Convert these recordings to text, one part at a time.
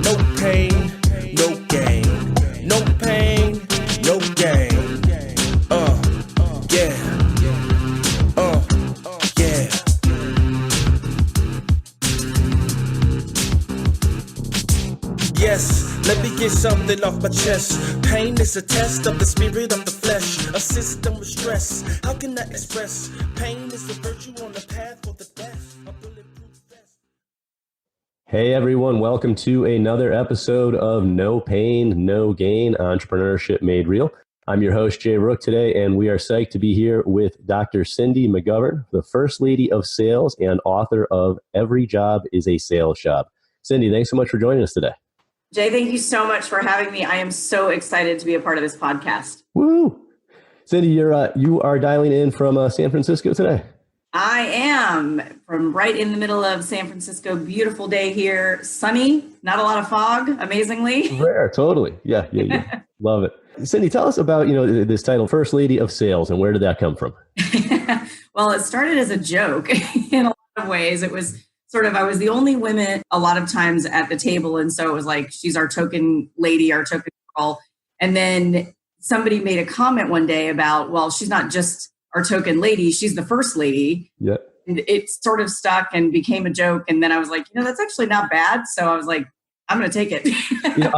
No pain, no gain. No pain, no gain. Yeah. Yeah. Yes, let me get something off my chest. Pain is a test of the spirit of the flesh, a system of stress. How can I express? Pain is a virtue on the path for the best. A bulletproof vest. Hey everyone, welcome to another episode of No Pain, No Gain, Entrepreneurship Made Real. I'm your host, Jay Rook, today, and we are psyched to be here with Dr. Cindy McGovern, the First Lady of Sales and author of Every Job is a Sales Job. Cindy, thanks so much for joining us today. Jay, thank you so much for having me. I am so excited to be a part of this podcast. Woo! Cindy, you are dialing in from San Francisco today. I am from right in the middle of San Francisco. Beautiful day here. Sunny, not a lot of fog, amazingly. Rare, totally. Yeah. Love it. Cindy, tell us about, this title, First Lady of Sales, and where did that come from? Well, it started as a joke in a lot of ways. It was sort of, I was the only woman a lot of times at the table. And so it was like, she's our token lady, our token girl. And then somebody made a comment one day about, well, she's not just our token lady, she's the first lady. Yeah. And it sort of stuck and became a joke. And then I was like, that's actually not bad. So I was like, I'm going to take it.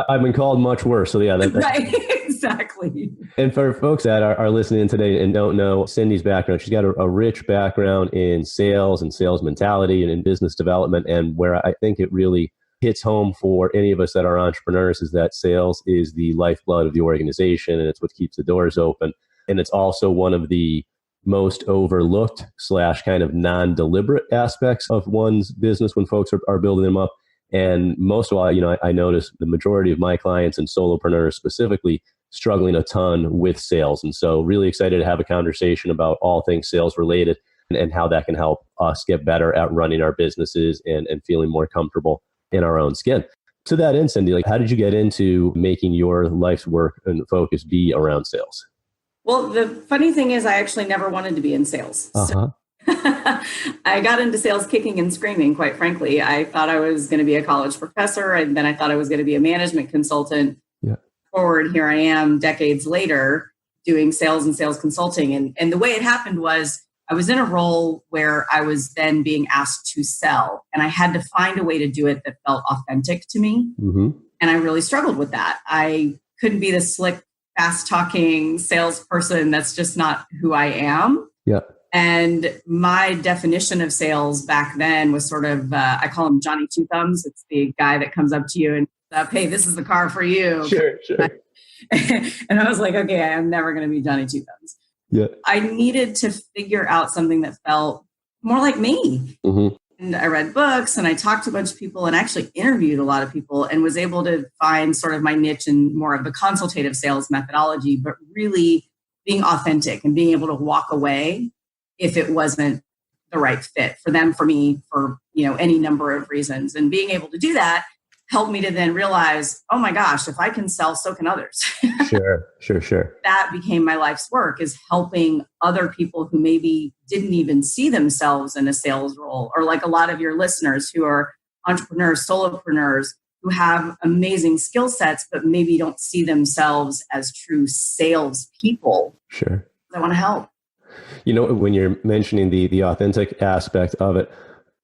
I've been called much worse. So yeah, that's right. Exactly. And for folks that are listening today and don't know Cindy's background, she's got a rich background in sales and sales mentality and in business development. And where I think it really hits home for any of us that are entrepreneurs is that sales is the lifeblood of the organization, and it's what keeps the doors open. And it's also one of the most overlooked / kind of non-deliberate aspects of one's business when folks are building them up. And most of all, I notice the majority of my clients and solopreneurs specifically struggling a ton with sales. And so really excited to have a conversation about all things sales related and how that can help us get better at running our businesses and feeling more comfortable in our own skin. To that end, Cindy, how did you get into making your life's work and focus be around sales? Well, the funny thing is I actually never wanted to be in sales. Uh-huh. I got into sales kicking and screaming, quite frankly. I thought I was going to be a college professor, and then I thought I was going to be a management consultant. Yeah. Forward, here I am decades later doing sales and sales consulting. And the way it happened was I was in a role where I was then being asked to sell, and I had to find a way to do it that felt authentic to me. Mm-hmm. And I really struggled with that. I couldn't be the slick, fast-talking salesperson. That's just not who I am. Yeah. And my definition of sales back then was sort of, I call him Johnny Two Thumbs. It's the guy that comes up to you and says, hey, this is the car for you. Sure. And I was like, okay, I'm never going to be Johnny Two Thumbs. Yeah. I needed to figure out something that felt more like me. Mm-hmm. And I read books and I talked to a bunch of people and actually interviewed a lot of people and was able to find sort of my niche in more of the consultative sales methodology, but really being authentic and being able to walk away if it wasn't the right fit for them, for me, for any number of reasons. And being able to do that helped me to then realize, oh my gosh, if I can sell, so can others. Sure. That became my life's work, is helping other people who maybe didn't even see themselves in a sales role, or like a lot of your listeners who are entrepreneurs, solopreneurs, who have amazing skill sets, but maybe don't see themselves as true sales people. Sure. I want to help. When you're mentioning the authentic aspect of it,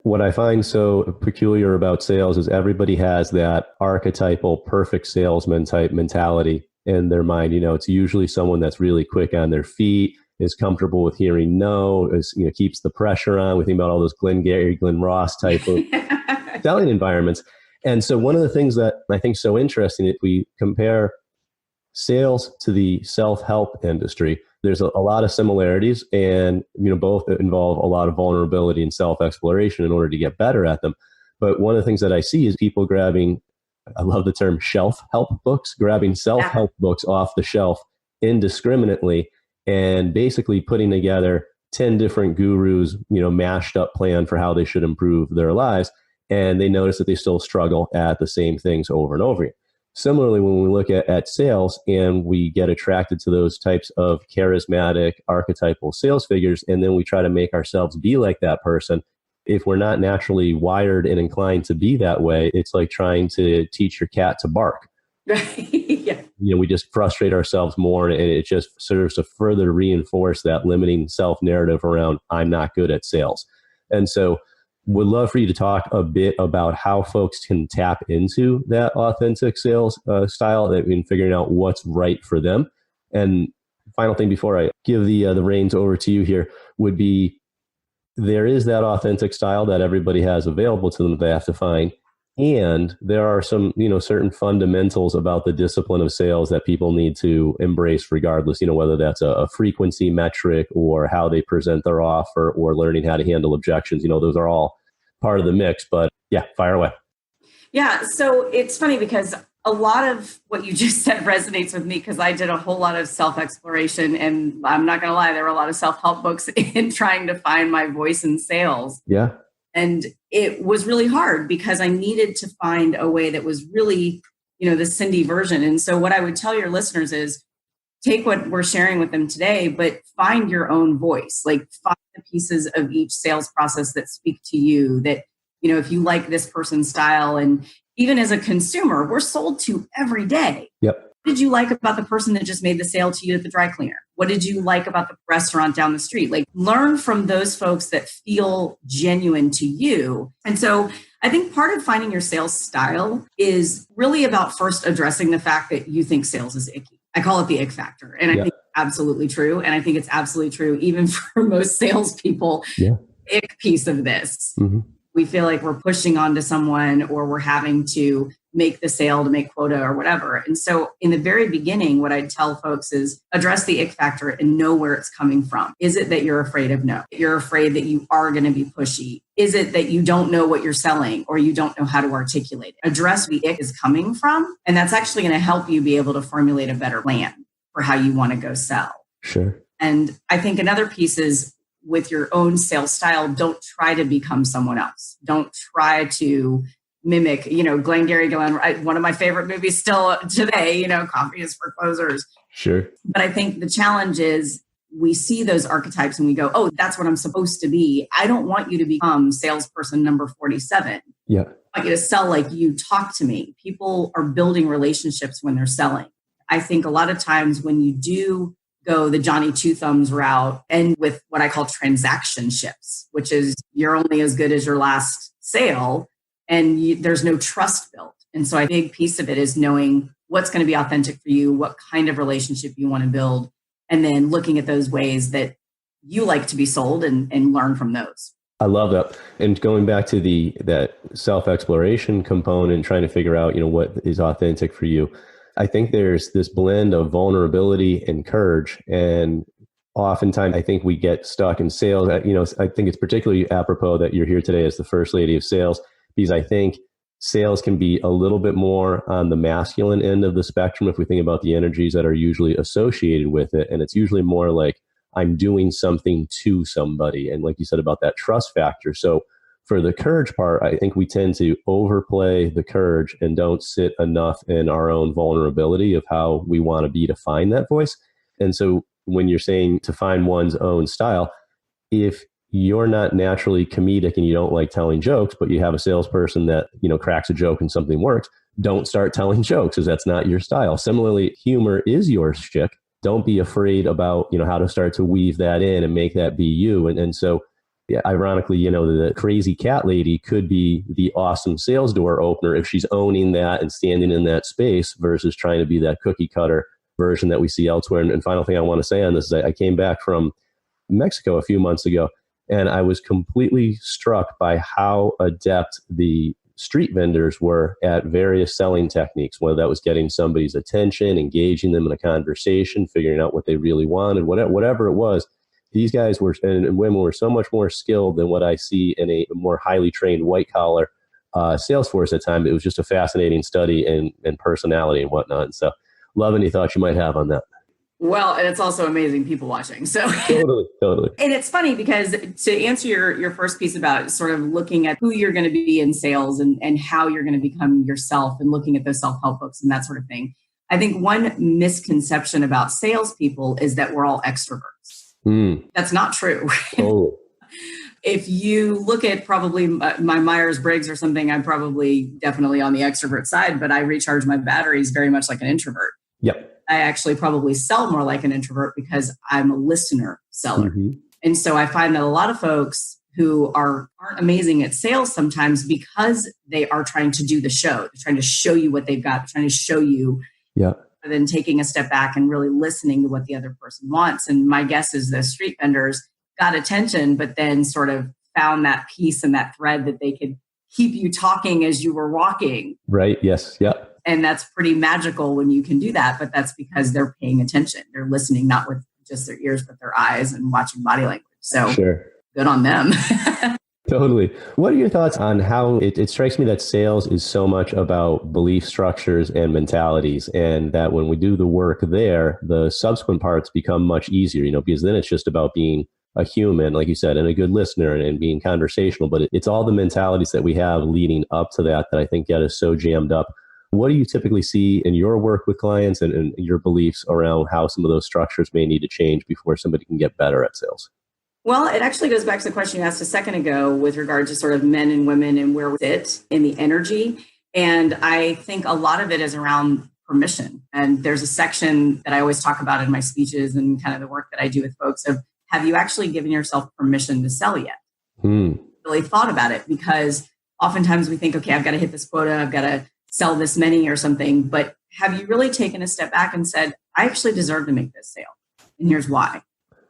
what I find so peculiar about sales is everybody has that archetypal perfect salesman type mentality in their mind. It's usually someone that's really quick on their feet, is comfortable with hearing no, keeps the pressure on. We think about all those Glenn Gary, Glenn Ross type of selling environments. And so one of the things that I think is so interesting, if we compare sales to the self-help industry, there's a lot of similarities, and both involve a lot of vulnerability and self-exploration in order to get better at them. But one of the things that I see is people grabbing, I love the term shelf help books, grabbing self-help books off the shelf indiscriminately and basically putting together 10 different gurus, mashed up plan for how they should improve their lives. And they notice that they still struggle at the same things over and over again. Similarly, when we look at sales and we get attracted to those types of charismatic, archetypal sales figures, and then we try to make ourselves be like that person, If we're not naturally wired and inclined to be that way, it's like trying to teach your cat to bark. Right. Yeah. We just frustrate ourselves more, and it just serves to further reinforce that limiting self-narrative around I'm not good at sales. And so would love for you to talk a bit about how folks can tap into that authentic sales style and figuring out what's right for them. And final thing before I give the reins over to you here would be, there is that authentic style that everybody has available to them that they have to find. And there are some, certain fundamentals about the discipline of sales that people need to embrace regardless, whether that's a frequency metric or how they present their offer or learning how to handle objections. Those are all part of the mix, but yeah, fire away. Yeah. So it's funny because a lot of what you just said resonates with me because I did a whole lot of self-exploration, and I'm not going to lie, there were a lot of self-help books in trying to find my voice in sales. Yeah. And it was really hard because I needed to find a way that was really, the Cindy version. And so what I would tell your listeners is take what we're sharing with them today, but find your own voice, like find the pieces of each sales process that speak to you, that, if you like this person's style. And even as a consumer, we're sold to every day. Yep. What did you like about the person that just made the sale to you at the dry cleaner? What did you like about the restaurant down the street? Like, learn from those folks that feel genuine to you. And so I think part of finding your sales style is really about first addressing the fact that you think sales is icky. I call it the ick factor. And I think it's absolutely true. And I think it's absolutely true even for most salespeople. Yeah. Ick piece of this. Mm-hmm. We feel like we're pushing onto someone or we're having to make the sale to make quota or whatever. And so in the very beginning, what I'd tell folks is address the ick factor and know where it's coming from. Is it that you're afraid of no? You're afraid that you are going to be pushy? Is it that you don't know what you're selling or you don't know how to articulate it? Address where the ick is coming from. And that's actually going to help you be able to formulate a better plan for how you want to go sell. Sure. And I think another piece is with your own sales style, don't try to become someone else. Don't try to mimic, Glengarry Glen, one of my favorite movies still today, Coffee is for Closers. Sure. But I think the challenge is we see those archetypes and we go, oh, that's what I'm supposed to be. I don't want you to become salesperson number 47. Yeah. I want you to sell like you talk to me. People are building relationships when they're selling. I think a lot of times when you do go the Johnny Two Thumbs route and with what I call transaction ships, which is you're only as good as your last sale and there's no trust built. And so a big piece of it is knowing what's going to be authentic for you, what kind of relationship you want to build, and then looking at those ways that you like to be sold and learn from those. I love that. And going back to that self-exploration component, trying to figure out, what is authentic for you. I think there's this blend of vulnerability and courage. And oftentimes I think we get stuck in sales. I think it's particularly apropos that you're here today as the first lady of sales, because I think sales can be a little bit more on the masculine end of the spectrum if we think about the energies that are usually associated with it. And it's usually more like I'm doing something to somebody. And like you said about that trust factor. So for the courage part, I think we tend to overplay the courage and don't sit enough in our own vulnerability of how we want to be to find that voice. And so when you're saying to find one's own style, if you're not naturally comedic and you don't like telling jokes, but you have a salesperson that, cracks a joke and something works, don't start telling jokes because that's not your style. Similarly, humor is your shtick. Don't be afraid about, how to start to weave that in and make that be you. And so yeah, ironically, the crazy cat lady could be the awesome sales door opener if she's owning that and standing in that space versus trying to be that cookie cutter version that we see elsewhere. And final thing I want to say on this is I came back from Mexico a few months ago, and I was completely struck by how adept the street vendors were at various selling techniques, whether that was getting somebody's attention, engaging them in a conversation, figuring out what they really wanted, whatever it was. These guys were and women were so much more skilled than what I see in a more highly trained white collar sales force at times. It was just a fascinating study in personality and whatnot. And so love any thoughts you might have on that. Well, and it's also amazing people watching. So Totally. And it's funny because to answer your first piece about sort of looking at who you're going to be in sales and how you're going to become yourself and looking at those self-help books and that sort of thing. I think one misconception about salespeople is that we're all extroverts. That's not true. Oh. If you look at probably my Myers-Briggs or something, I'm probably definitely on the extrovert side, but I recharge my batteries very much like an introvert. Yep. I actually probably sell more like an introvert because I'm a listener seller. Mm-hmm. And so I find that a lot of folks who aren't amazing at sales sometimes because they are trying to do the show. They're trying to show you what they've got, trying to show you, Yeah. rather than taking a step back and really listening to what the other person wants. And my guess is the street vendors got attention, but then sort of found that piece and that thread that they could keep you talking as you were walking. Right. Yes. Yep. And that's pretty magical when you can do that, but that's because they're paying attention. They're listening, not with just their ears, but their eyes and watching body language. So Sure. Good on them. Totally. What are your thoughts on how it strikes me that sales is so much about belief structures and mentalities, and that when we do the work there, the subsequent parts become much easier, because then it's just about being a human, like you said, and a good listener and being conversational. But it's all the mentalities that we have leading up to that I think get us so jammed up. What do you typically see in your work with clients and your beliefs around how some of those structures may need to change before somebody can get better at sales? Well, it actually goes back to the question you asked a second ago with regard to sort of men and women and where we sit in the energy. And I think a lot of it is around permission. And there's a section that I always talk about in my speeches and kind of the work that I do with folks of, have you actually given yourself permission to sell yet? Really thought about it, because oftentimes we think, okay, I've got to hit this quota, I've got to sell this many or something. But have you really taken a step back and said, I actually deserve to make this sale? And here's why.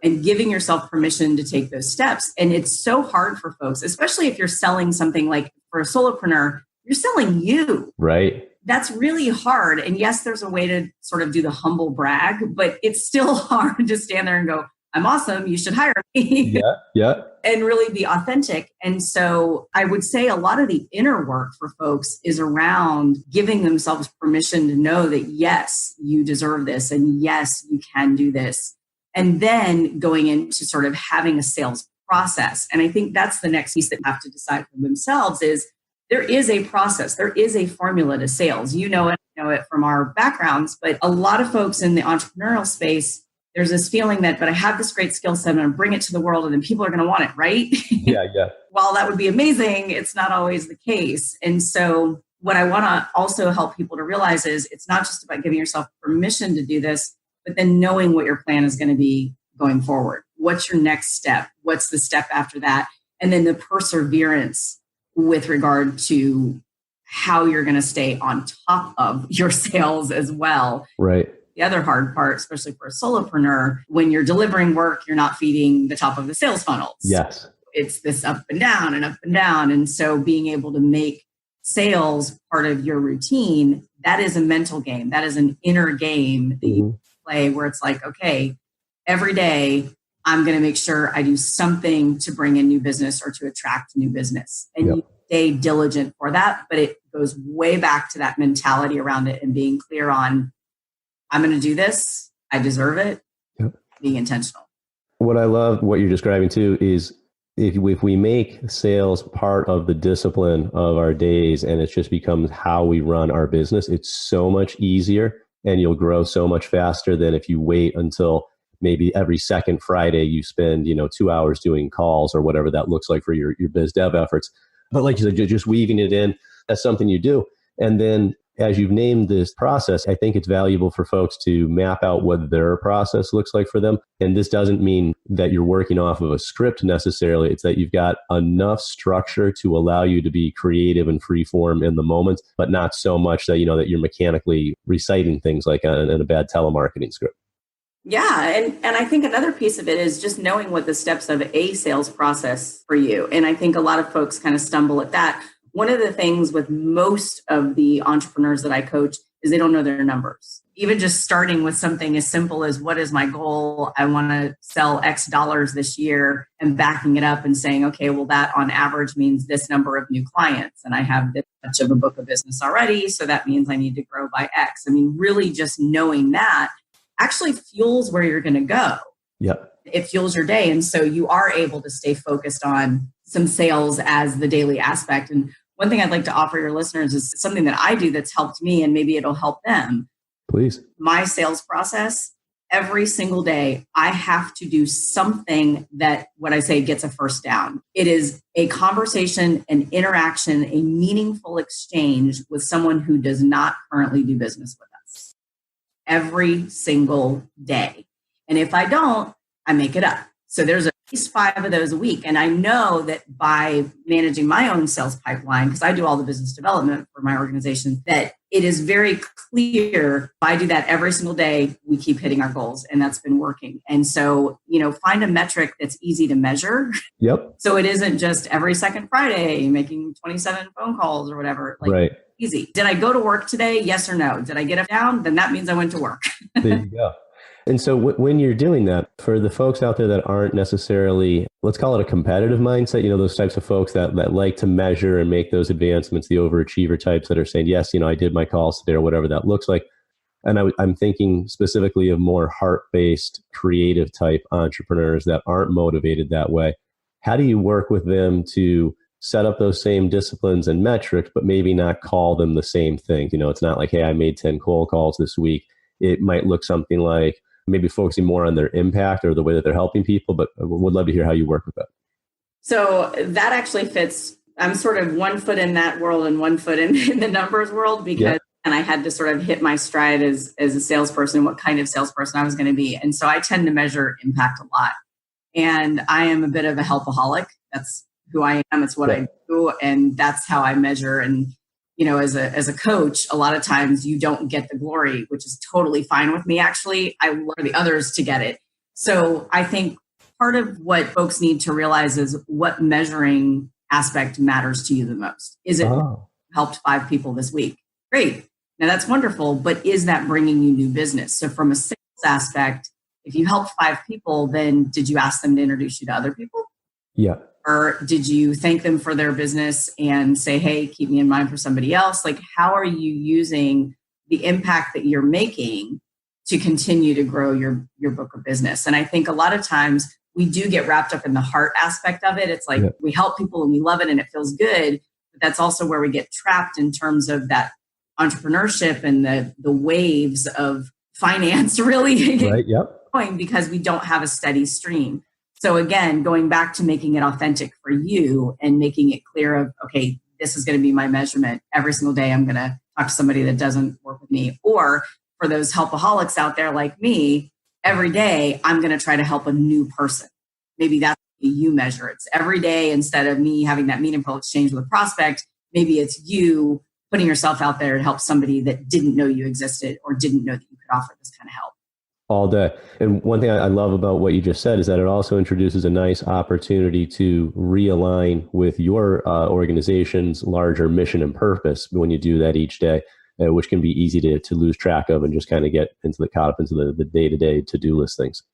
And giving yourself permission to take those steps. And it's so hard for folks, especially if you're selling something like for a solopreneur, you're selling you. Right. That's really hard. And yes, there's a way to sort of do the humble brag, but it's still hard to stand there and go, I'm awesome, you should hire me. Yeah. And really be authentic. And so I would say a lot of the inner work for folks is around giving themselves permission to know that, yes, you deserve this. And yes, you can do this. And then going into sort of having a sales process. And I think that's the next piece that they have to decide for themselves is there is a process. There is a formula to sales. You know it from our backgrounds, but a lot of folks in the entrepreneurial space, there's this feeling that, but I have this great skill set, I'm going to bring it to the world and then people are going to want it, right? Yeah. While that would be amazing, it's not always the case. And so what I want to also help people to realize is it's not just about giving yourself permission to do this, but then knowing what your plan is going to be going forward. What's your next step? What's the step after that? And then the perseverance with regard to how you're going to stay on top of your sales as well. Right. The other hard part, especially for a solopreneur, when you're delivering work, you're not feeding the top of the sales funnels. Yes. It's this up and down and up and down. And so being able to make sales part of your routine, that is a mental game. That is an inner game that you play where it's like, okay, every day I'm going to make sure I do something to bring in new business or to attract new business. And you stay diligent for that. But it goes way back to that mentality around it and being clear on, I'm going to do this. I deserve it. Being intentional. What I love what you're describing too is if we make sales part of the discipline of our days and it just becomes how we run our business, it's so much easier and you'll grow so much faster than if you wait until maybe every second Friday you spend, 2 hours doing calls or whatever that looks like for your biz dev efforts. But like you said, you're just weaving it in as something you do. And then as you've named this process, I think it's valuable for folks to map out what their process looks like for them. And this doesn't mean that you're working off of a script necessarily. It's that you've got enough structure to allow you to be creative and free form in the moment, but not so much that, that you're mechanically reciting things like in a bad telemarketing script. Yeah. And I think another piece of it is just knowing what the steps of a sales process for you. And I think a lot of folks kind of stumble at that. One of the things with most of the entrepreneurs that I coach is they don't know their numbers. Even just starting with something as simple as what is my goal? I want to sell X dollars this year and backing it up and saying, okay, well, that on average means this number of new clients. And I have this much of a book of business already. So that means I need to grow by X. I mean, really just knowing that actually fuels where you're going to go. Yep. It fuels your day. And so you are able to stay focused on some sales as the daily aspect. And one thing I'd like to offer your listeners is something that I do that's helped me and maybe it'll help them. Please. My sales process every single day, I have to do something that what I say gets a first down. It is a conversation, an interaction, a meaningful exchange with someone who does not currently do business with us every single day. And if I don't, I make it up. So there's at least 5 of those a week. And I know that by managing my own sales pipeline, because I do all the business development for my organization, that it is very clear if I do that every single day, we keep hitting our goals. And that's been working. And so, find a metric that's easy to measure. Yep. So it isn't just every second Friday making 27 phone calls or whatever. Right. Easy. Did I go to work today? Yes or no? Did I get it down? Then that means I went to work. There you go. And so when you're doing that, for the folks out there that aren't necessarily, let's call it a competitive mindset, those types of folks that like to measure and make those advancements, the overachiever types that are saying, yes, I did my calls today or whatever that looks like. And I'm thinking specifically of more heart-based, creative type entrepreneurs that aren't motivated that way. How do you work with them to set up those same disciplines and metrics, but maybe not call them the same thing? It's not like, hey, I made 10 cold calls this week. It might look something like maybe focusing more on their impact or the way that they're helping people, but I would love to hear how you work with that. So that actually fits. I'm sort of one foot in that world and one foot in the numbers world because and I had to sort of hit my stride as a salesperson, what kind of salesperson I was going to be. And so I tend to measure impact a lot. And I am a bit of a helpaholic. That's who I am. It's what I do. And that's how I measure. And as a coach, a lot of times you don't get the glory, which is totally fine with me. Actually, I want the others to get it. So I think part of what folks need to realize is what measuring aspect matters to you the most. Is it helped 5 people this week? Great. Now that's wonderful, but is that bringing you new business? So from a sales aspect, if you helped 5 people, then did you ask them to introduce you to other people? Yeah. Or did you thank them for their business and say, hey, keep me in mind for somebody else? Like, how are you using the impact that you're making to continue to grow your book of business? And I think a lot of times we do get wrapped up in the heart aspect of it. It's like we help people and we love it and it feels good. But that's also where we get trapped in terms of that entrepreneurship and the waves of finance really going because we don't have a steady stream. So again, going back to making it authentic for you and making it clear of, okay, this is going to be my measurement. Every single day, I'm going to talk to somebody that doesn't work with me. Or for those helpaholics out there like me, every day, I'm going to try to help a new person. Maybe that's how you measure it. It's every day, instead of me having that meaningful exchange with a prospect, maybe it's you putting yourself out there to help somebody that didn't know you existed or didn't know that you could offer this kind of help. All day. And one thing I love about what you just said is that it also introduces a nice opportunity to realign with your organization's larger mission and purpose when you do that each day, which can be easy to lose track of and just kind of get caught up into the day-to-day to-do list things.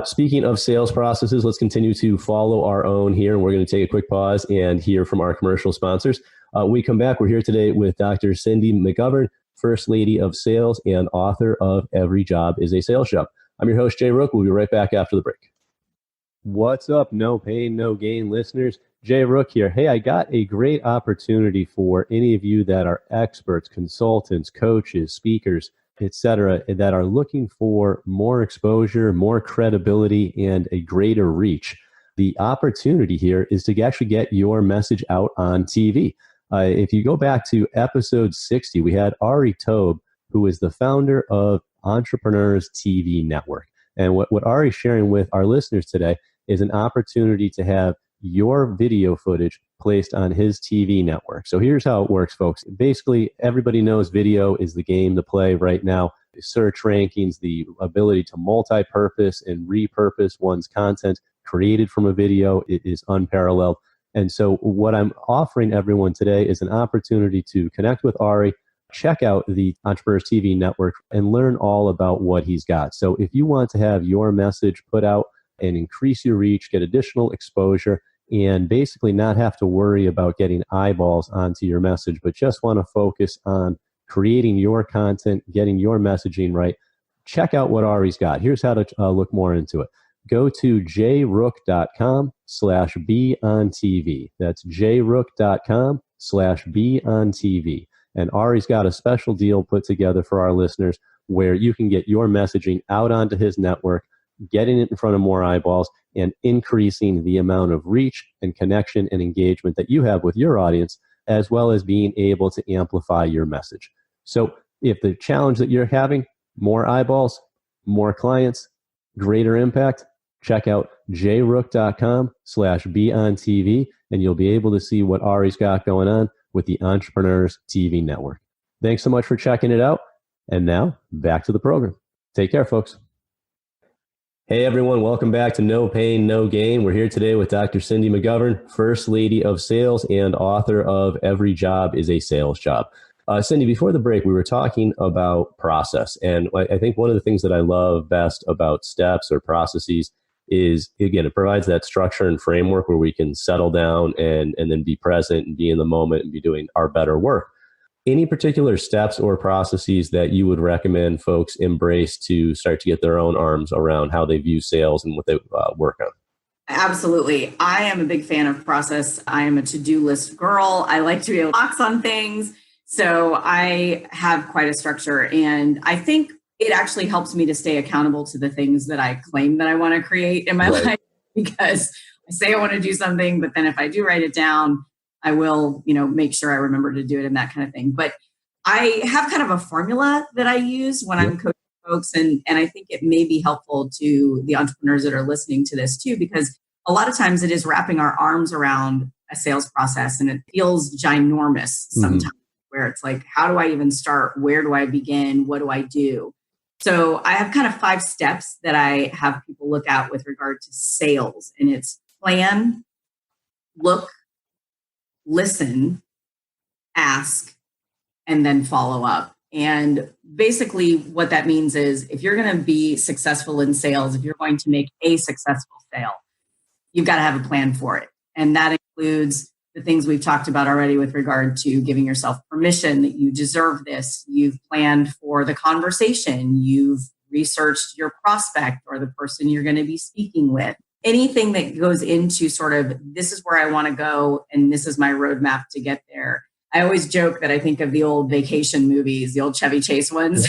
Speaking of sales processes, let's continue to follow our own here. And we're going to take a quick pause and hear from our commercial sponsors. When we come back, we're here today with Dr. Cindy McGovern, First Lady of Sales and author of Every Job is a Sales Job. I'm your host, Jay Rook. We'll be right back after the break. What's up, no pain, no gain listeners? Jay Rook here. Hey, I got a great opportunity for any of you that are experts, consultants, coaches, speakers, etc., that are looking for more exposure, more credibility, and a greater reach. The opportunity here is to actually get your message out on TV. If you go back to episode 60, we had Ari Tobe, who is the founder of Entrepreneurs TV Network. And what Ari's sharing with our listeners today is an opportunity to have your video footage placed on his TV network. So here's how it works, folks. Basically, everybody knows video is the game to play right now. The search rankings, the ability to multi-purpose and repurpose one's content created from a video is unparalleled. And so what I'm offering everyone today is an opportunity to connect with Ari, check out the Entrepreneurs TV Network, and learn all about what he's got. So if you want to have your message put out and increase your reach, get additional exposure, and basically not have to worry about getting eyeballs onto your message, but just want to focus on creating your content, getting your messaging right, check out what Ari's got. Here's how to look more into it. Go to jrook.com/beontv. That's jrook.com/beontv. And Ari's got a special deal put together for our listeners where you can get your messaging out onto his network, getting it in front of more eyeballs, and increasing the amount of reach and connection and engagement that you have with your audience, as well as being able to amplify your message. So if the challenge that you're having, more eyeballs, more clients, greater impact, check out jrook.com/beontv, and you'll be able to see what Ari's got going on with the Entrepreneurs TV Network. Thanks so much for checking it out. And now back to the program. Take care, folks. Hey, everyone. Welcome back to No Pain, No Gain. We're here today with Dr. Cindy McGovern, First Lady of Sales and author of Every Job is a Sales Job. Cindy, before the break, we were talking about process. And I think one of the things that I love best about steps or processes is, again, it provides that structure and framework where we can settle down and then be present and be in the moment and be doing our better work. Any particular steps or processes that you would recommend folks embrace to start to get their own arms around how they view sales and what they work on? Absolutely. I am a big fan of process. I am a to-do list girl. I like to be able to box on things. So I have quite a structure, and I think it actually helps me to stay accountable to the things that I claim that I want to create in my life, because I say I want to do something, but then if I do write it down, I will, make sure I remember to do it and that kind of thing. But I have kind of a formula that I use when I'm coaching folks, and I think it may be helpful to the entrepreneurs that are listening to this too, because a lot of times it is wrapping our arms around a sales process, and it feels ginormous sometimes. Where it's like, how do I even start? Where do I begin? What do I do? So I have kind of 5 steps that I have people look at with regard to sales. And it's plan, look, listen, ask, and then follow up. And basically what that means is, if you're going to be successful in sales, if you're going to make a successful sale, you've got to have a plan for it. And that includes the things we've talked about already with regard to giving yourself permission that you deserve this. You've planned for the conversation. You've researched your prospect or the person you're going to be speaking with. Anything that goes into sort of, this is where I want to go and this is my roadmap to get there. I always joke that I think of the old vacation movies, the old Chevy Chase ones.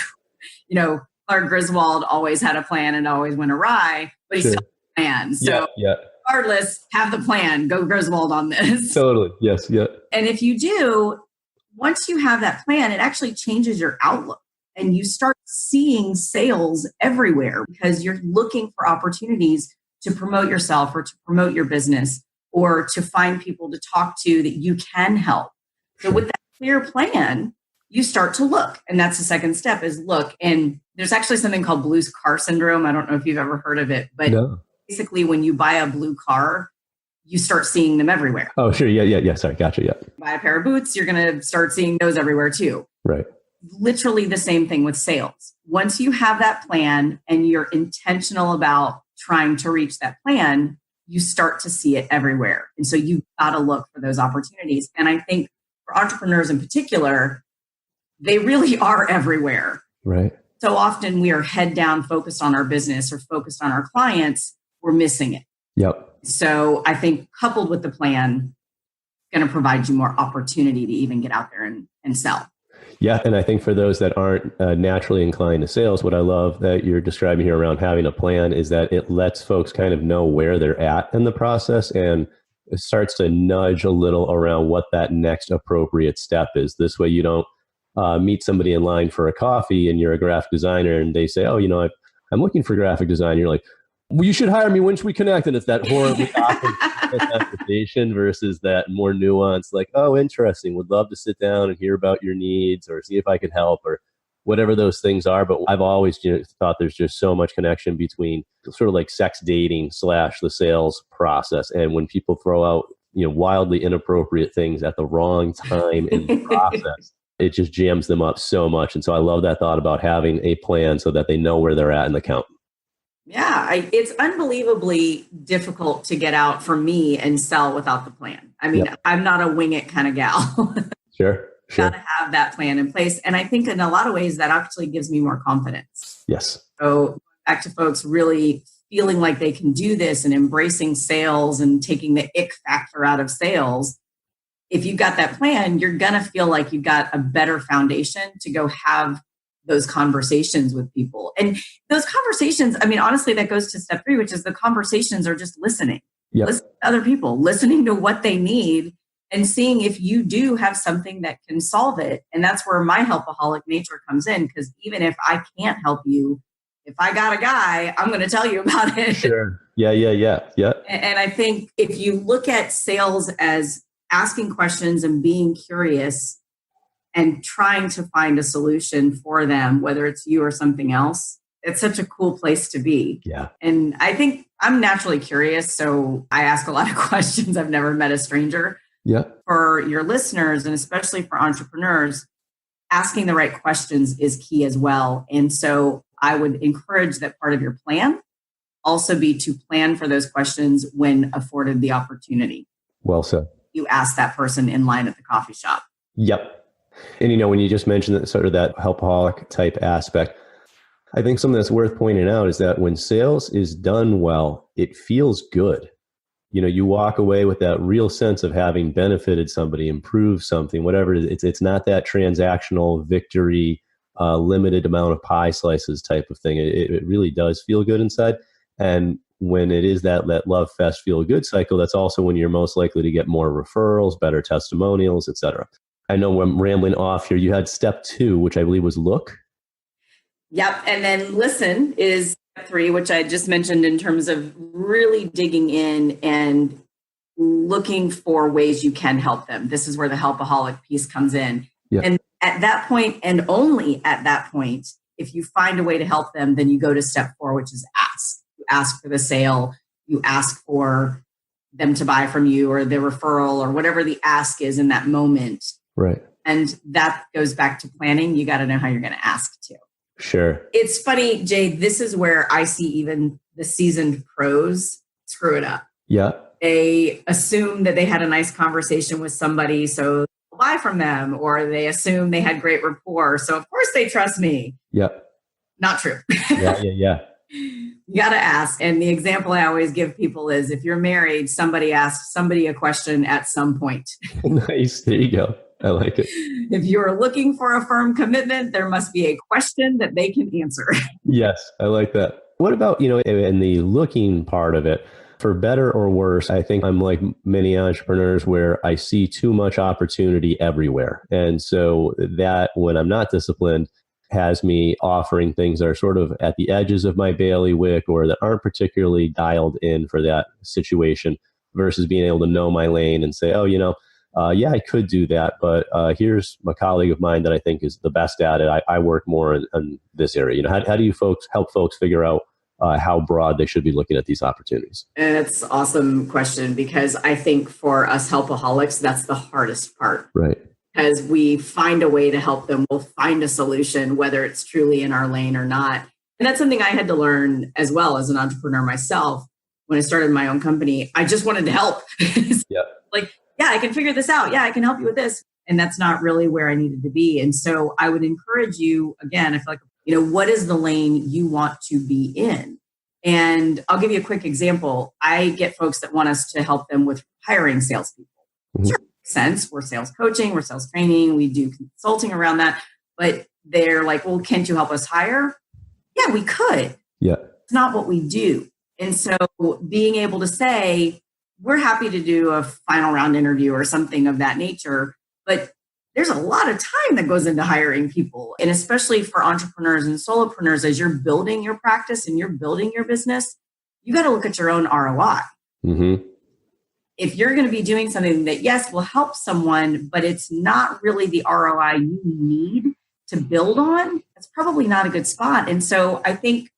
Clark Griswold always had a plan and always went awry, but he still had a plan. So regardless, have the plan. Go Griswold on this. Totally. Yes. Yeah. And if you do, once you have that plan, it actually changes your outlook, and you start seeing sales everywhere because you're looking for opportunities to promote yourself or to promote your business or to find people to talk to that you can help. So with that clear plan, you start to look. And that's the second step, is look. And there's actually something called blue car syndrome. I don't know if you've ever heard of it, but basically when you buy a blue car, you start seeing them everywhere. Oh, sure. Yeah. Sorry. Gotcha. Yeah. Buy a pair of boots, you're going to start seeing those everywhere too. Right. Literally the same thing with sales. Once you have that plan and you're intentional about trying to reach that plan, you start to see it everywhere. And so you've got to look for those opportunities. And I think for entrepreneurs in particular, they really are everywhere. Right. So often we are head down focused on our business or focused on our clients. We're missing it. Yep. So I think coupled with the plan, going to provide you more opportunity to even get out there and sell. Yeah. And I think for those that aren't naturally inclined to sales, what I love that you're describing here around having a plan is that it lets folks kind of know where they're at in the process, and it starts to nudge a little around what that next appropriate step is. This way you don't meet somebody in line for a coffee and you're a graphic designer and they say, I'm looking for graphic design. You're like, well, you should hire me once we connect. And it's that horribly awkward conversation versus that more nuanced, like, oh, interesting. Would love to sit down and hear about your needs or see if I could help or whatever those things are. But I've always thought there's just so much connection between sort of like sex dating / the sales process. And when people throw out, wildly inappropriate things at the wrong time in the process, it just jams them up so much. And so I love that thought about having a plan so that they know where they're at in the count. Yeah, it's unbelievably difficult to get out for me and sell without the plan. I mean, I'm not a wing it kind of gal. Sure. Got to have that plan in place. And I think in a lot of ways that actually gives me more confidence. Yes. So back to folks really feeling like they can do this and embracing sales and taking the ick factor out of sales. if you've got that plan, you're going to feel like you've got a better foundation to go have those conversations with people. And those conversations, I mean, honestly, that goes to step 3, which is the conversations are just listening. Yep. Listen to other people, listening to what they need and seeing if you do have something that can solve it. And that's where my helpaholic nature comes in, because even if I can't help you, if I got a guy, I'm going to tell you about it. Sure. Yeah. And I think if you look at sales as asking questions and being curious and trying to find a solution for them, whether it's you or something else, it's such a cool place to be. Yeah. And I think I'm naturally curious, so I ask a lot of questions. I've never met a stranger. Yeah. For your listeners, and especially for entrepreneurs, asking the right questions is key as well. And so I would encourage that part of your plan also be to plan for those questions when afforded the opportunity. Well said. You ask that person in line at the coffee shop. Yep. And, when you just mentioned that sort of that helpaholic type aspect, I think something that's worth pointing out is that when sales is done well, it feels good. You walk away with that real sense of having benefited somebody, improved something, whatever it is. It's not that transactional victory, limited amount of pie slices type of thing. It really does feel good inside. And when it is that love fest feel good cycle, that's also when you're most likely to get more referrals, better testimonials, et cetera. I know I'm rambling off here. You had step 2, which I believe was look. Yep. And then listen is step 3, which I just mentioned in terms of really digging in and looking for ways you can help them. This is where the helpaholic piece comes in. Yeah. And at that point, and only at that point, if you find a way to help them, then you go to step 4, which is ask. You ask for the sale. You ask for them to buy from you, or the referral, or whatever the ask is in that moment. Right. And that goes back to planning. You got to know how you're going to ask too. Sure. It's funny, Jay, this is where I see even the seasoned pros screw it up. Yeah. They assume that they had a nice conversation with somebody, so they'll buy from them, or they assume they had great rapport, so of course they trust me. Yeah. Not true. Yeah. You got to ask. And the example I always give people is if you're married, somebody asks somebody a question at some point. Nice. There you go. I like it. If you're looking for a firm commitment, there must be a question that they can answer. Yes, I like that. What about, in the looking part of it, for better or worse, I think I'm like many entrepreneurs where I see too much opportunity everywhere. And so that, when I'm not disciplined, has me offering things that are sort of at the edges of my bailiwick or that aren't particularly dialed in for that situation, versus being able to know my lane and say, oh, I could do that, but here's my colleague of mine that I think is the best at it. I work more in this area. How do you folks help folks figure out how broad they should be looking at these opportunities? It's an awesome question, because I think for us helpaholics, that's the hardest part. Right. Because we find a way to help them. We'll find a solution, whether it's truly in our lane or not. And that's something I had to learn as well as an entrepreneur myself. When I started my own company, I just wanted to help. Yeah. Yeah, I can figure this out. Yeah, I can help you with this. And that's not really where I needed to be. And so I would encourage you, again, I feel like, what is the lane you want to be in? And I'll give you a quick example. I get folks that want us to help them with hiring salespeople. Mm-hmm. Sure, makes sense. We're sales coaching, we're sales training, we do consulting around that. But they're like, well, can't you help us hire? Yeah, we could. Yeah. It's not what we do. And so being able to say, we're happy to do a final round interview or something of that nature, but there's a lot of time that goes into hiring people. And especially for entrepreneurs and solopreneurs, as you're building your practice and you're building your business, you got to look at your own ROI. Mm-hmm. If you're going to be doing something that, yes, will help someone, but it's not really the ROI you need to build on, that's probably not a good spot. And so I think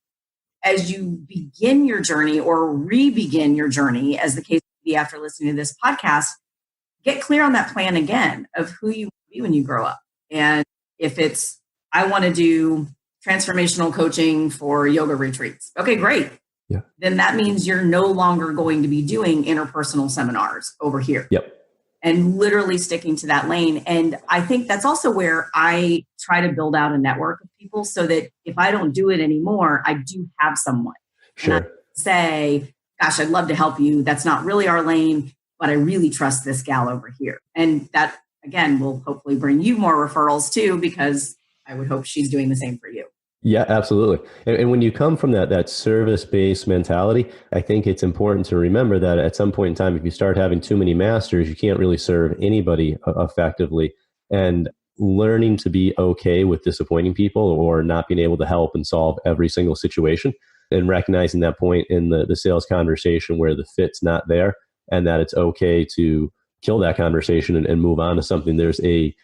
as you begin your journey or re-begin your journey, as the case may be after listening to this podcast, get clear on that plan again of who you want to be when you grow up. And if it's, I want to do transformational coaching for yoga retreats. Okay, great. Yeah. Then that means you're no longer going to be doing interpersonal seminars over here. Yep. And literally sticking to that lane. And I think that's also where I try to build out a network of people so that if I don't do it anymore, I do have someone. Sure. And I say, gosh, I'd love to help you. That's not really our lane, but I really trust this gal over here. And that, again, will hopefully bring you more referrals too, because I would hope she's doing the same for you. Yeah, absolutely. And when you come from that service-based mentality, I think it's important to remember that at some point in time, if you start having too many masters, you can't really serve anybody effectively. And learning to be okay with disappointing people or not being able to help and solve every single situation, and recognizing that point in the sales conversation where the fit's not there, and that it's okay to kill that conversation and move on to something. There's a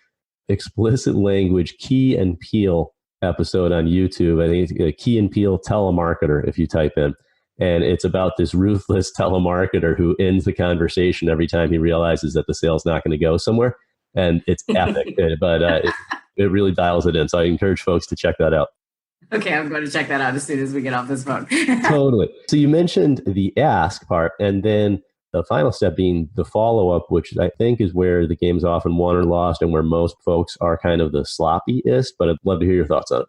explicit language Key and Peele episode on YouTube. I think it's a Key and Peele telemarketer, if you type in. And it's about this ruthless telemarketer who ends the conversation every time he realizes that the sale's not going to go somewhere. And it's epic, but it really dials it in. So I encourage folks to check that out. Okay, I'm going to check that out as soon as we get off this phone. Totally. So you mentioned the ask part, and then the final step being the follow-up, which I think is where the game's often won or lost and where most folks are kind of the sloppiest, but I'd love to hear your thoughts on it.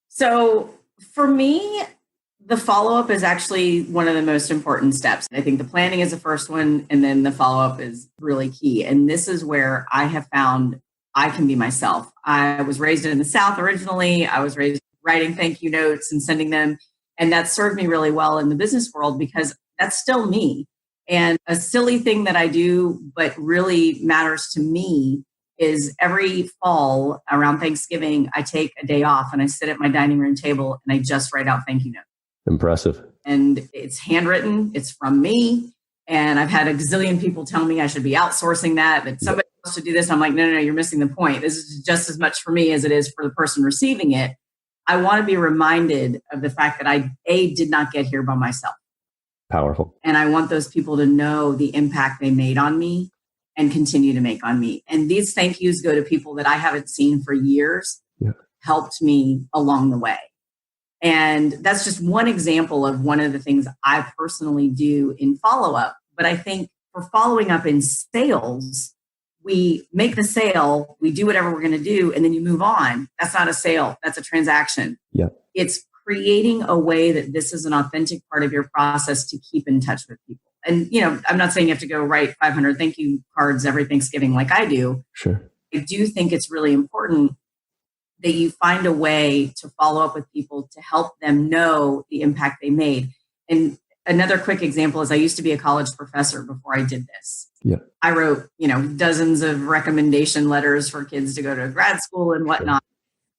So for me, the follow-up is actually one of the most important steps. I think the planning is the first one, and then the follow-up is really key. And this is where I have found I can be myself. I was raised in the South originally. I was raised writing thank you notes and sending them. And that served me really well in the business world because that's still me. And a silly thing that I do, but really matters to me, is every fall around Thanksgiving, I take a day off and I sit at my dining room table and I just write out thank you notes. Impressive. And it's handwritten. It's from me. And I've had a gazillion people tell me I should be outsourcing that somebody else should do this. I'm like, no, you're missing the point. This is just as much for me as it is for the person receiving it. I want to be reminded of the fact that I did not get here by myself. Powerful. And I want those people to know the impact they made on me and continue to make on me. And these thank yous go to people that I haven't seen for years, helped me along the way. And that's just one example of one of the things I personally do in follow-up. But I think for following up in sales, we make the sale, we do whatever we're going to do, and then you move on. That's not a sale. That's a transaction. Yeah. It's creating a way that this is an authentic part of your process to keep in touch with people. And, I'm not saying you have to go write 500 thank you cards every Thanksgiving like I do. Sure. I do think it's really important that you find a way to follow up with people to help them know the impact they made. And another quick example is I used to be a college professor before I did this. Yeah. I wrote, dozens of recommendation letters for kids to go to grad school and whatnot. Sure.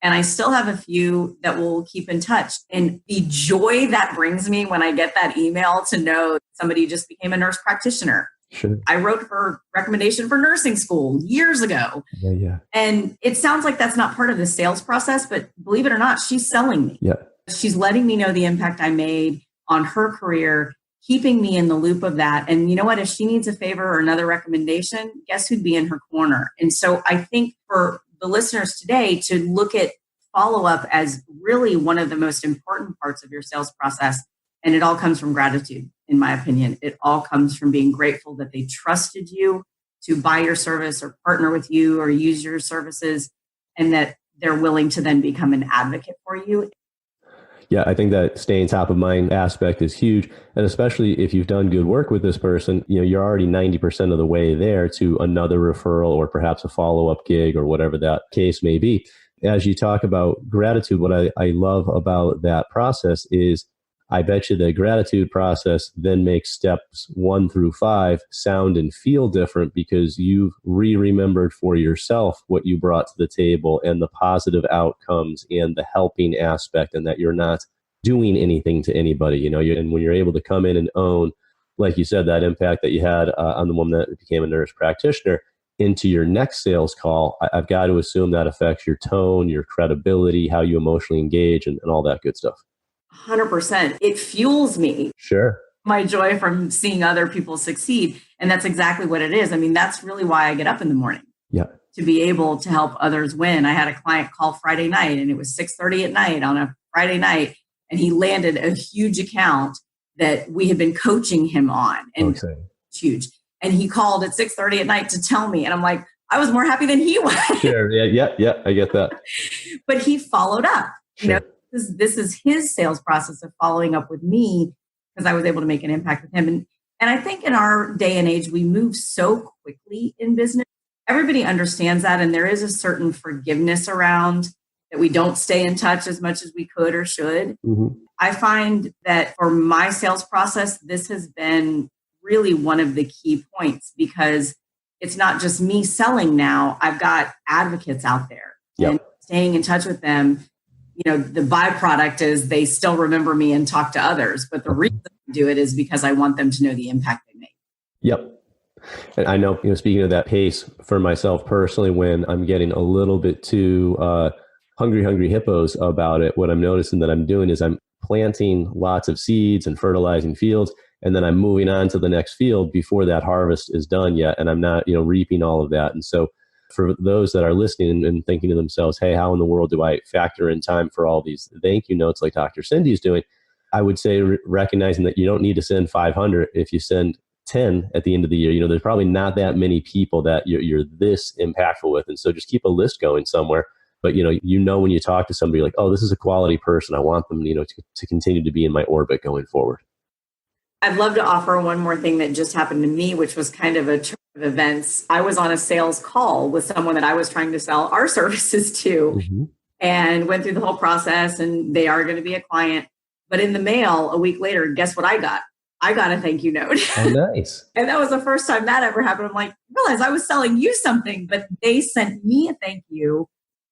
And I still have a few that will keep in touch. And the joy that brings me when I get that email to know somebody just became a nurse practitioner. Sure. I wrote her recommendation for nursing school years ago. Yeah. And it sounds like that's not part of the sales process, but believe it or not, she's selling me. Yeah. She's letting me know the impact I made on her career, keeping me in the loop of that. And you know what? If she needs a favor or another recommendation, guess who'd be in her corner? And so I think for the listeners today to look at follow-up as really one of the most important parts of your sales process. And it all comes from gratitude, in my opinion. It all comes from being grateful that they trusted you to buy your service or partner with you or use your services, and that they're willing to then become an advocate for you. Yeah, I think that staying top of mind aspect is huge. And especially if you've done good work with this person, you're already 90% of the way there to another referral or perhaps a follow-up gig or whatever that case may be. As you talk about gratitude, what I love about that process is I bet you the gratitude process then makes steps 1 through 5 sound and feel different because you've remembered for yourself what you brought to the table and the positive outcomes and the helping aspect, and that you're not doing anything to anybody. And when you're able to come in and own, like you said, that impact that you had on the woman that became a nurse practitioner into your next sales call, I've got to assume that affects your tone, your credibility, how you emotionally engage, and all that good stuff. 100%. It fuels me. Sure. My joy from seeing other people succeed. And that's exactly what it is. I mean, that's really why I get up in the morning. Yeah. To be able to help others win. I had a client call Friday night, and it was 6:30 at night on a Friday night. And he landed a huge account that we had been coaching him on. And it's huge. And he called at 6:30 at night to tell me. And I'm like, I was more happy than he was. Sure. Yeah. I get that. But he followed up. Sure. This is his sales process of following up with me because I was able to make an impact with him. And I think in our day and age, we move so quickly in business. Everybody understands that. And there is a certain forgiveness around that we don't stay in touch as much as we could or should. Mm-hmm. I find that for my sales process, this has been really one of the key points because it's not just me selling now. I've got advocates out there and staying in touch with them. You know, the byproduct is they still remember me and talk to others. But the reason I do it is because I want them to know the impact they make. Yep. And I know, speaking of that pace for myself personally, when I'm getting a little bit too hungry hippos about it, what I'm noticing that I'm doing is I'm planting lots of seeds and fertilizing fields, and then I'm moving on to the next field before that harvest is done yet. And I'm not, reaping all of that. And so for those that are listening and thinking to themselves, hey, how in the world do I factor in time for all these thank you notes like Dr. Cindy's doing? I would say recognizing that you don't need to send 500 if you send 10 at the end of the year. There's probably not that many people that you're this impactful with. And so just keep a list going somewhere. But, when you talk to somebody like, oh, this is a quality person, I want them, to continue to be in my orbit going forward. I'd love to offer one more thing that just happened to me, which was kind of a turn of events. I was on a sales call with someone that I was trying to sell our services to and went through the whole process, and they are going to be a client. But in the mail a week later, guess what I got? I got a thank you note. Oh, nice. And that was the first time that ever happened. I'm like, I realized I was selling you something, but they sent me a thank you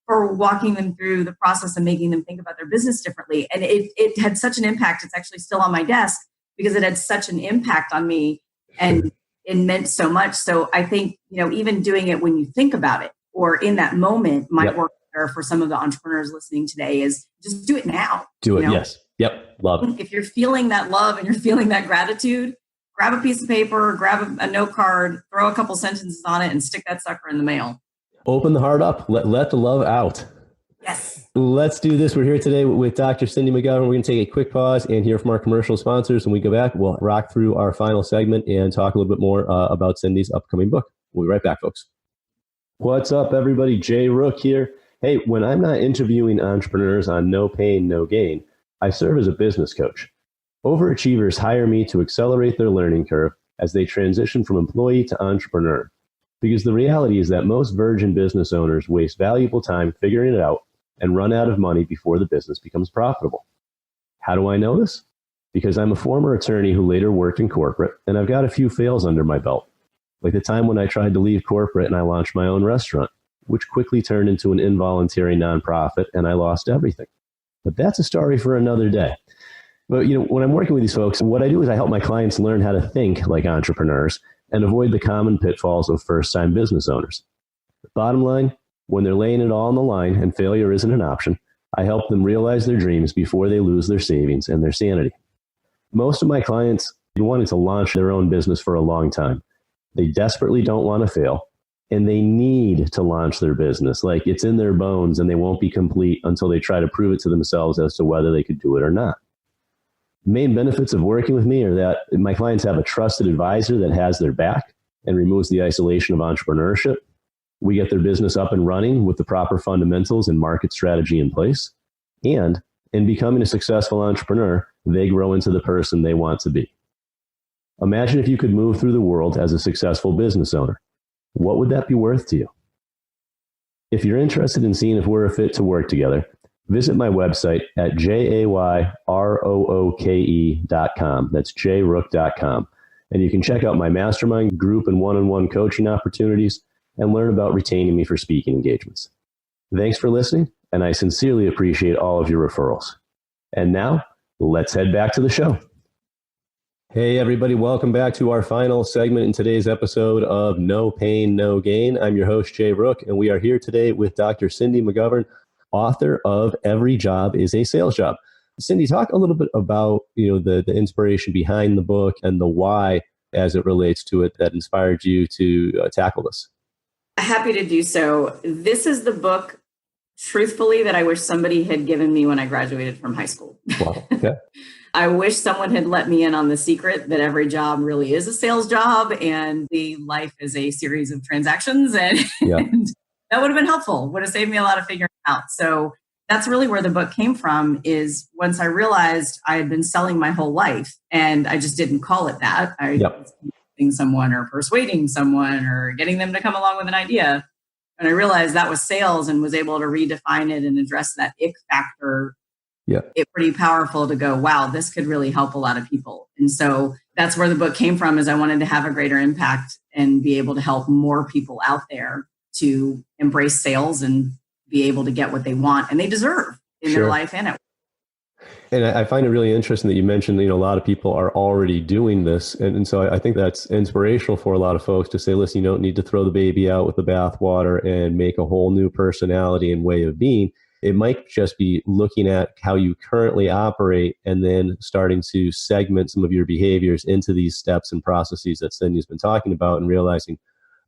for walking them through the process and making them think about their business differently. And it had such an impact. It's actually still on my desk because it had such an impact on me and it meant so much. So I think, even doing it when you think about it or in that moment might work better for some of the entrepreneurs listening today is just do it now. Do it. Yes. Yep. Love it. If you're feeling that love and you're feeling that gratitude, grab a piece of paper, grab a note card, throw a couple sentences on it and stick that sucker in the mail. Open the heart up. Let the love out. Yes. Let's do this. We're here today with Dr. Cindy McGovern. We're going to take a quick pause and hear from our commercial sponsors. When we go back, we'll rock through our final segment and talk a little bit more about Cindy's upcoming book. We'll be right back, folks. What's up, everybody? Jay Rook here. Hey, when I'm not interviewing entrepreneurs on No Pain, No Gain, I serve as a business coach. Overachievers hire me to accelerate their learning curve as they transition from employee to entrepreneur. Because the reality is that most virgin business owners waste valuable time figuring it out and run out of money before the business becomes profitable. How do I know this? Because I'm a former attorney who later worked in corporate, and I've got a few fails under my belt. Like the time when I tried to leave corporate and I launched my own restaurant, which quickly turned into an involuntary nonprofit, and I lost everything. But that's a story for another day. But when I'm working with these folks, what I do is I help my clients learn how to think like entrepreneurs and avoid the common pitfalls of first-time business owners. Bottom line, when they're laying it all on the line and failure isn't an option, I help them realize their dreams before they lose their savings and their sanity. Most of my clients wanted to launch their own business for a long time. They desperately don't want to fail, and they need to launch their business. Like it's in their bones, and they won't be complete until they try to prove it to themselves as to whether they could do it or not. Main benefits of working with me are that my clients have a trusted advisor that has their back and removes the isolation of entrepreneurship. We get their business up and running with the proper fundamentals and market strategy in place. And in becoming a successful entrepreneur, they grow into the person they want to be. Imagine if you could move through the world as a successful business owner. What would that be worth to you? If you're interested in seeing if we're a fit to work together, visit my website at jayrooke.com. That's jrook.com. And you can check out my mastermind, group, and one-on-one coaching opportunities and learn about retaining me for speaking engagements. Thanks for listening, and I sincerely appreciate all of your referrals. And now, let's head back to the show. Hey, everybody. Welcome back to our final segment in today's episode of No Pain, No Gain. I'm your host, Jay Rook, and we are here today with Dr. Cindy McGovern, author of Every Job is a Sales Job. Cindy, talk a little bit about the inspiration behind the book and the why as it relates to it that inspired you to tackle this. Happy to do so. This is the book, truthfully, that I wish somebody had given me when I graduated from high school. Wow. Okay. I wish someone had let me in on the secret that every job really is a sales job and the life is a series of transactions. And that would have been helpful, would have saved me a lot of figuring out. So that's really where the book came from, is once I realized I had been selling my whole life and I just didn't call it that. I was convincing someone or persuading someone or getting them to come along with an idea. And I realized that was sales and was able to redefine it and address that ick factor. It's pretty powerful to go, wow, this could really help a lot of people. And so that's where the book came from, is I wanted to have a greater impact and be able to help more people out there to embrace sales and be able to get what they want and they deserve in their life and at work. And I find it really interesting that you mentioned, a lot of people are already doing this. And so I think that's inspirational for a lot of folks to say, listen, you don't need to throw the baby out with the bathwater and make a whole new personality and way of being. It might just be looking at how you currently operate and then starting to segment some of your behaviors into these steps and processes that Cindy's been talking about, and realizing,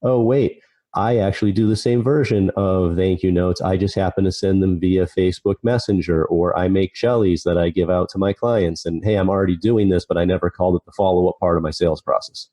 oh, wait, I actually do the same version of thank you notes. I just happen to send them via Facebook Messenger, or I make jellies that I give out to my clients. And hey, I'm already doing this, but I never called it the follow-up part of my sales process.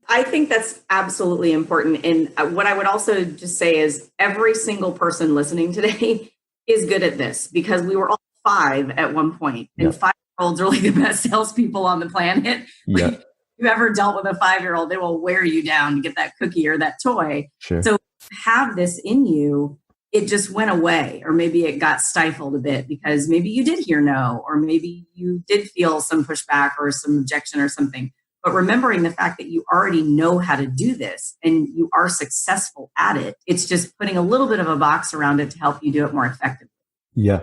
I think that's absolutely important. And what I would also just say is every single person listening today is good at this, because we were all 5 at one point, and 5-year-olds are like the best salespeople on the planet. Yeah. If you've ever dealt with a 5-year-old, they will wear you down to get that cookie or that toy. Sure. So have this in you, it just went away, or maybe it got stifled a bit because maybe you did hear no, or maybe you did feel some pushback or some objection or something. But remembering the fact that you already know how to do this and you are successful at it, it's just putting a little bit of a box around it to help you do it more effectively. Yeah.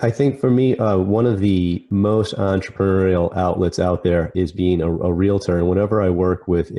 I think for me, one of the most entrepreneurial outlets out there is being a realtor. And whenever I work with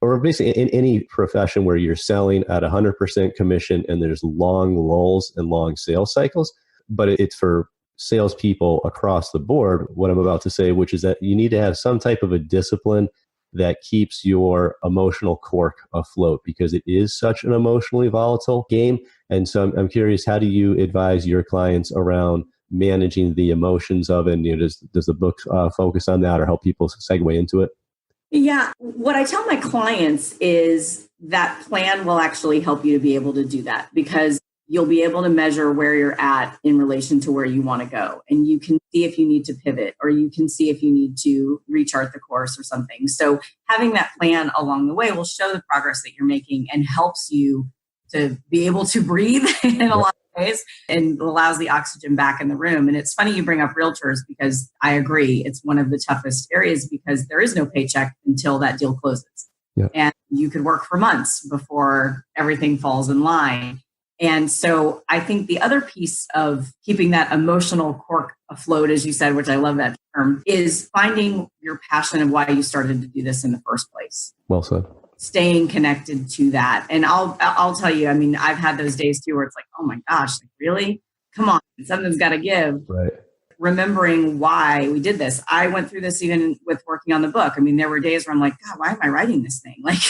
or basically in any profession where you're selling at 100% commission and there's long lulls and long sales cycles, but it's for salespeople across the board, what I'm about to say, which is that you need to have some type of a discipline that keeps your emotional cork afloat, because it is such an emotionally volatile game. And so I'm curious, how do you advise your clients around managing the emotions of it? And does the book focus on that or help people segue into it? Yeah. What I tell my clients is that plan will actually help you to be able to do that, because you'll be able to measure where you're at in relation to where you want to go. And you can see if you need to pivot, or you can see if you need to rechart the course or something. So having that plan along the way will show the progress that you're making and helps you to be able to breathe in a lot of ways, and allows the oxygen back in the room. And it's funny you bring up realtors, because I agree, it's one of the toughest areas, because there is no paycheck until that deal closes. Yeah. And you could work for months before everything falls in line. And so I think the other piece of keeping that emotional cork afloat, as you said, which I love that term, is finding your passion of why you started to do this in the first place. Well said. Staying connected to that. And I'll tell you, I mean, I've had those days too, where it's like, oh my gosh, like, really? Come on, something's got to give. Right. Remembering why we did this. I went through this even with working on the book. I mean, there were days where I'm like, God, why am I writing this thing? Like,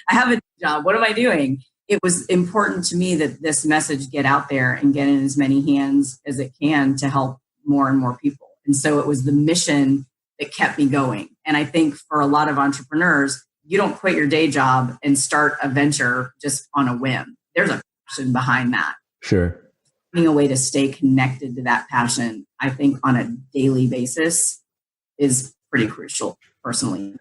I have a job. What am I doing? It was important to me that this message get out there and get in as many hands as it can to help more and more people. And so it was the mission that kept me going. And I think for a lot of entrepreneurs, you don't quit your day job and start a venture just on a whim. There's a passion behind that. Sure. Finding a way to stay connected to that passion, I think on a daily basis, is pretty crucial personally.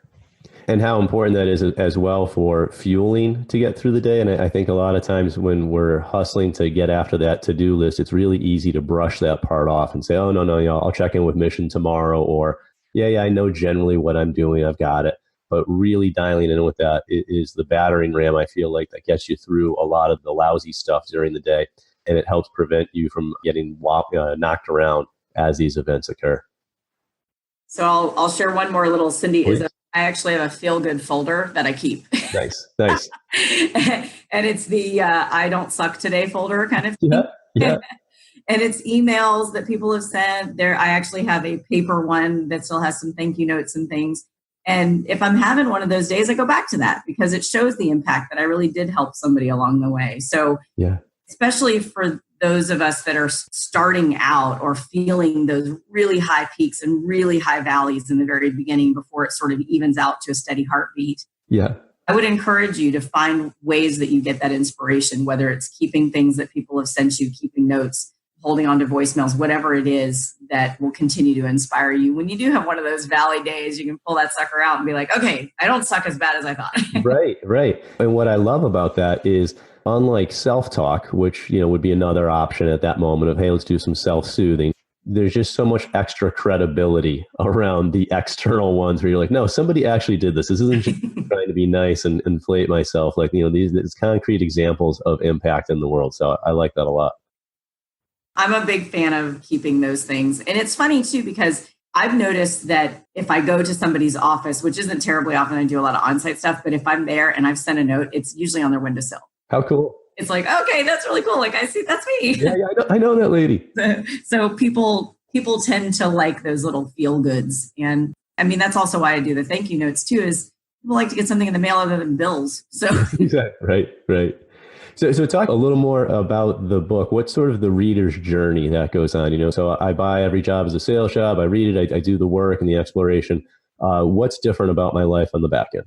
And how important that is as well for fueling to get through the day. And I think a lot of times when we're hustling to get after that to-do list, it's really easy to brush that part off and say, oh, no, I'll check in with mission tomorrow. Or, yeah, I know generally what I'm doing. I've got it. But really dialing in with that is the battering ram, I feel like, that gets you through a lot of the lousy stuff during the day. And it helps prevent you from getting knocked around as these events occur. So I'll share one more little, Cindy. I actually have a feel-good folder that I keep. Nice. And it's the I don't suck today folder kind of thing. Yeah. And it's emails that people have sent. I actually have a paper one that still has some thank you notes and things. And if I'm having one of those days, I go back to that, because it shows the impact that I really did help somebody along the way. So especially for those of us that are starting out or feeling those really high peaks and really high valleys in the very beginning before it sort of evens out to a steady heartbeat. Yeah. I would encourage you to find ways that you get that inspiration, whether it's keeping things that people have sent you, keeping notes, holding on to voicemails, whatever it is that will continue to inspire you. When you do have one of those valley days, you can pull that sucker out and be like, okay, I don't suck as bad as I thought. Right, right. And what I love about that is, unlike self-talk, which, would be another option at that moment of, hey, let's do some self-soothing. There's just so much extra credibility around the external ones where you're like, no, somebody actually did this. This isn't just trying to be nice and inflate myself. Like, these concrete examples of impact in the world. So I like that a lot. I'm a big fan of keeping those things. And it's funny too, because I've noticed that if I go to somebody's office, which isn't terribly often, I do a lot of on-site stuff, but if I'm there and I've sent a note, it's usually on their windowsill. How cool. It's like, okay, that's really cool. Like, I see, that's me. Yeah, I know that lady. So people tend to like those little feel goods. And I mean, that's also why I do the thank you notes too, is people like to get something in the mail other than bills. So Right. So talk a little more about the book. What's sort of the reader's journey that goes on? So I buy Every Job as a Sales Job. I read it. I do the work and the exploration. What's different about my life on the back end?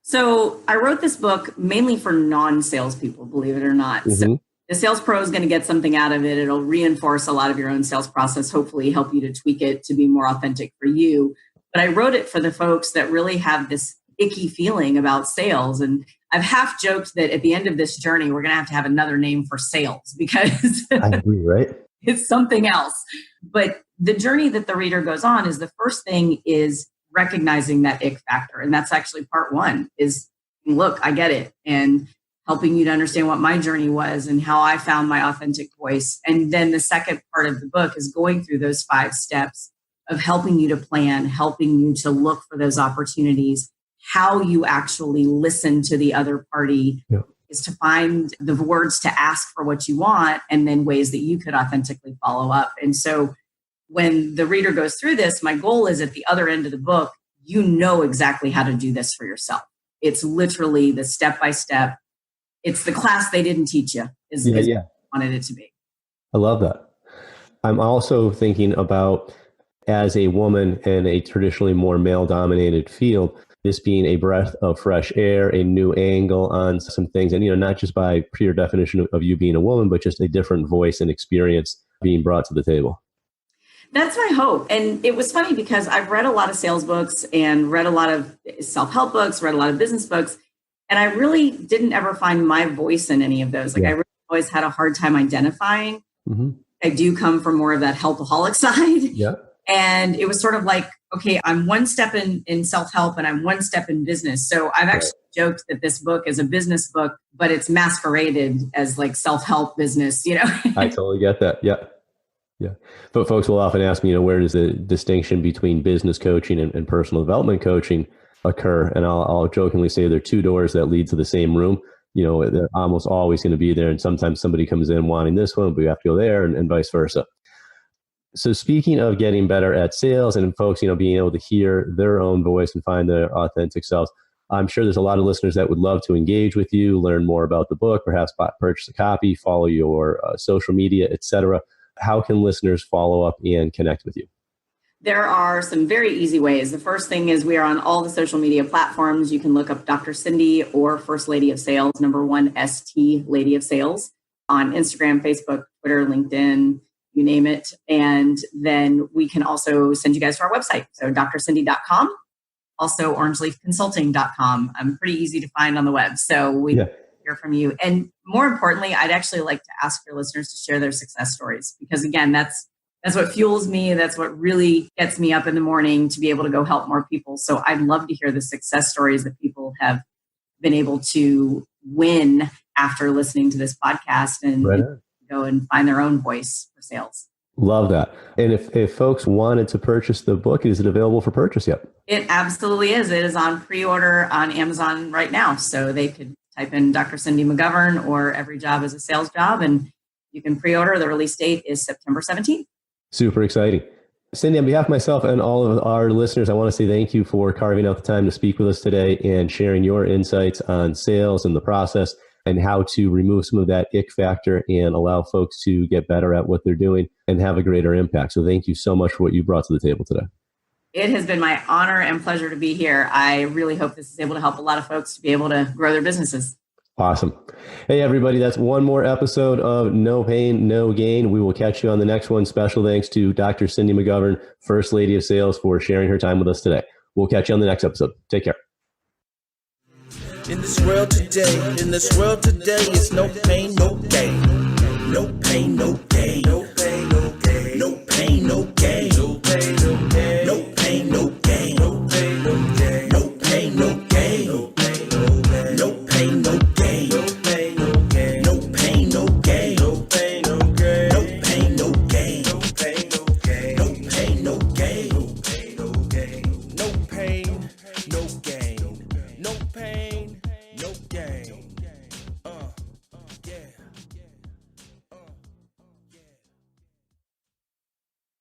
So I wrote this book mainly for non-salespeople, believe it or not. Mm-hmm. So the sales pro is going to get something out of it. It'll reinforce a lot of your own sales process, hopefully help you to tweak it to be more authentic for you. But I wrote it for the folks that really have this icky feeling about sales. And I've half joked that at the end of this journey, we're going to have another name for sales, because I agree, right? It's something else. But the journey that the reader goes on is, the first thing is recognizing that ick factor. And that's actually part one, is look, I get it. And helping you to understand what my journey was and how I found my authentic voice. And then the second part of the book is going through those 5 steps of helping you to plan, helping you to look for those opportunities, how you actually listen to the other party. Yeah. Is to find the words to ask for what you want, and then ways that you could authentically follow up. And so when the reader goes through this, my goal is at the other end of the book, you know exactly how to do this for yourself. It's literally the step-by-step. It's the class they didn't teach you is what I wanted it to be. I love that. I'm also thinking about, as a woman in a traditionally more male-dominated field, this being a breath of fresh air, a new angle on some things. And, not just by pure definition of you being a woman, but just a different voice and experience being brought to the table. That's my hope. And it was funny because I've read a lot of sales books and read a lot of self-help books, read a lot of business books, and I really didn't ever find my voice in any of those. I really always had a hard time identifying. Mm-hmm. I do come from more of that helpaholic side. Yeah. And it was sort of like, okay, I'm one step in self-help and I'm one step in business. So I've actually joked that this book is a business book, but it's masqueraded as like self-help business, I totally get that. Yeah. But folks will often ask me, where does the distinction between business coaching and personal development coaching occur? And I'll jokingly say there are 2 doors that lead to the same room. They're almost always going to be there. And sometimes somebody comes in wanting this one, but we have to go there, and vice versa. So speaking of getting better at sales and folks, being able to hear their own voice and find their authentic selves, I'm sure there's a lot of listeners that would love to engage with you, learn more about the book, perhaps purchase a copy, follow your social media, etc. How can listeners follow up and connect with you? There are some very easy ways. The first thing is we are on all the social media platforms. You can look up Dr. Cindy or First Lady of Sales, #1 Lady of Sales, on Instagram, Facebook, Twitter, LinkedIn, you name it. And then we can also send you guys to our website. So drcindy.com, also orangeleafconsulting.com. I'm pretty easy to find on the web. So we hear from you. And more importantly, I'd actually like to ask your listeners to share their success stories, because again, that's what fuels me. That's what really gets me up in the morning to be able to go help more people. So I'd love to hear the success stories that people have been able to win after listening to this podcast and go and find their own voice for sales. Love that. And if folks wanted to purchase the book, is it available for purchase yet? It absolutely is. It is on pre-order on Amazon right now. So they could type in Dr. Cindy McGovern or Every Job is a Sales Job, and you can pre-order. The release date is September 17th. Super exciting. Cindy, on behalf of myself and all of our listeners, I want to say thank you for carving out the time to speak with us today and sharing your insights on sales and the process and how to remove some of that ick factor and allow folks to get better at what they're doing and have a greater impact. So thank you so much for what you brought to the table today. It has been my honor and pleasure to be here. I really hope this is able to help a lot of folks to be able to grow their businesses. Awesome. Hey, everybody, that's one more episode of No Pain, No Gain. We will catch you on the next one. Special thanks to Dr. Cindy McGovern, First Lady of Sales, for sharing her time with us today. We'll catch you on the next episode. Take care. In this world today, it's no pain, no gain. No pain, no gain. No pain, no gain. No pain, no gain. No pain, no gain. No pain, no gain. No pain, no gain. No pain, no gain. No pain, no gain. No pain, no gain. No pain, no gain. No pain, no gain. No pain, no gain. No pain, no gain. No pain, no gain. No pain, no gain. No pain, no gain. No pain, no gain. No pain, no gain.